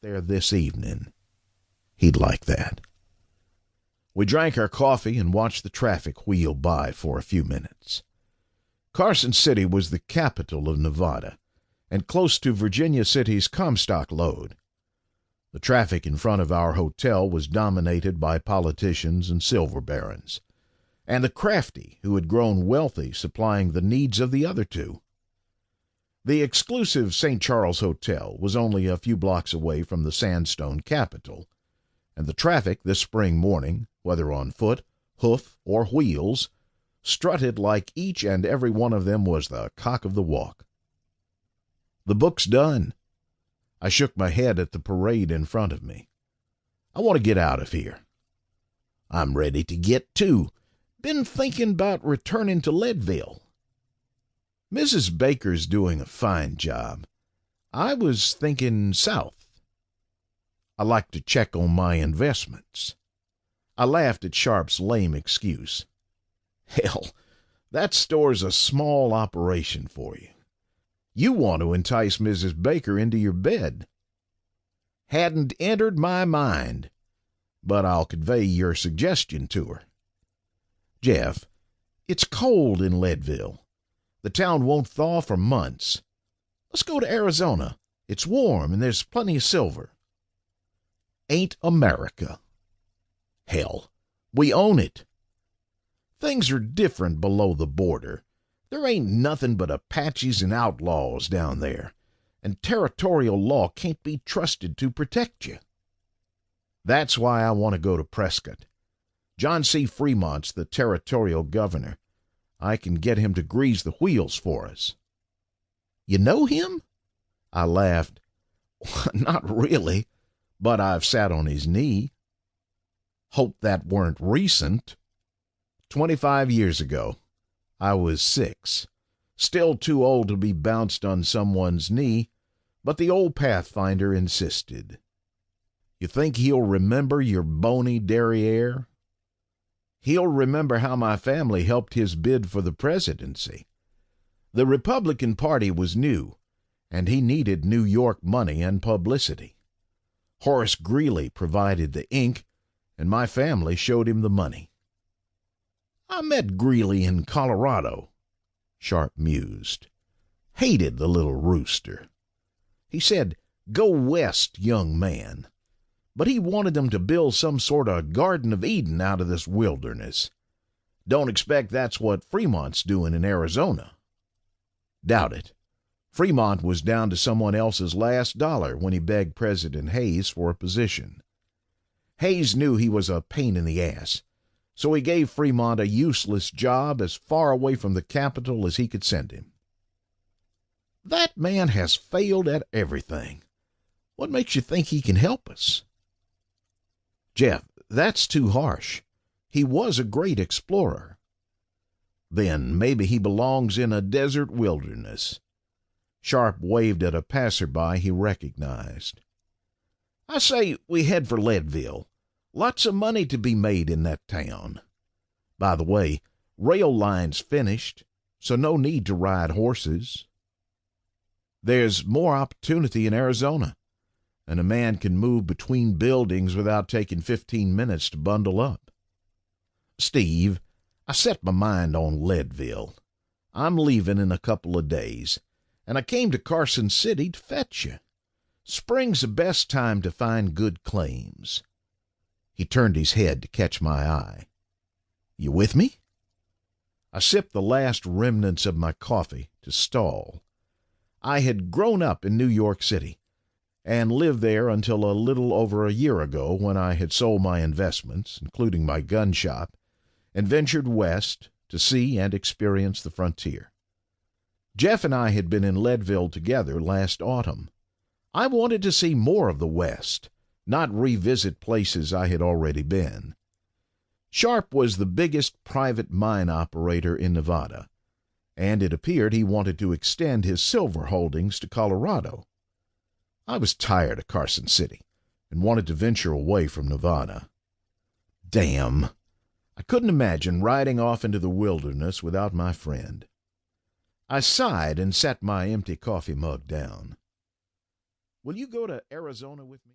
there this evening. He'd like that. We drank our coffee and watched the traffic wheel by for a few minutes. Carson City was the capital of Nevada and close to Virginia City's Comstock lode. The traffic in front of our hotel was dominated by politicians and silver barons, and the crafty who had grown wealthy supplying the needs of the other two. The exclusive St. Charles Hotel was only a few blocks away from the sandstone capital, and the traffic this spring morning, whether on foot, hoof, or wheels, strutted like each and every one of them was the cock of the walk. The book's done. I shook my head at the parade in front of me. I want to get out of here. I'm ready to get too. Been thinking about returning to Leadville. Mrs. Baker's doing a fine job. I was thinking south. I like to check on my investments. I laughed at Sharp's lame excuse. Hell, that store's a small operation for you. You want to entice Mrs. Baker into your bed. Hadn't entered my mind, but I'll convey your suggestion to her. Jeff, it's cold in Leadville. The town won't thaw for months. Let's go to Arizona. It's warm and there's plenty of silver. Ain't America. Hell, we own it. Things are different below the border. There ain't nothing but Apaches and outlaws down there, and territorial law can't be trusted to protect you. That's why I want to go to Prescott. John C. Fremont's the territorial governor. I can get him to grease the wheels for us. You know him? I laughed. Not really, but I've sat on his knee. Hope that weren't recent. 25 years ago. I was 6, still too old to be bounced on someone's knee, but the old Pathfinder insisted. You think he'll remember your bony derriere? He'll remember how my family helped his bid for the presidency. The Republican Party was new, and he needed New York money and publicity. Horace Greeley provided the ink, and my family showed him the money. I met Greeley in Colorado, Sharp mused. Hated the little rooster. He said, "Go west, young man." But he wanted them to build some sort of Garden of Eden out of this wilderness. Don't expect that's what Fremont's doing in Arizona. Doubt it. Fremont was down to someone else's last dollar when he begged President Hayes for a position. Hayes knew he was a pain in the ass, so he gave Fremont a useless job as far away from the capital as he could send him. That man has failed at everything. What makes you think he can help us? Jeff, that's too harsh. He was a great explorer. Then maybe he belongs in a desert wilderness. Sharp waved at a passerby he recognized. I say we head for Leadville. Lots of money to be made in that town. By the way, rail line's finished, so no need to ride horses. There's more opportunity in Arizona, and a man can move between buildings without taking 15 minutes to bundle up. Steve, I set my mind on Leadville. I'm leaving in a couple of days, and I came to Carson City to fetch you. Spring's the best time to find good claims. He turned his head to catch my eye. You with me? I sipped the last remnants of my coffee to stall. I had grown up in New York City and lived there until a little over a year ago when I had sold my investments, including my gun shop, and ventured west to see and experience the frontier. Jeff and I had been in Leadville together last autumn. I wanted to see more of the West, not revisit places I had already been. Sharp was the biggest private mine operator in Nevada, and it appeared he wanted to extend his silver holdings to Colorado. I was tired of Carson City and wanted to venture away from Nevada. Damn! I couldn't imagine riding off into the wilderness without my friend. I sighed and set my empty coffee mug down. Will you go to Arizona with me?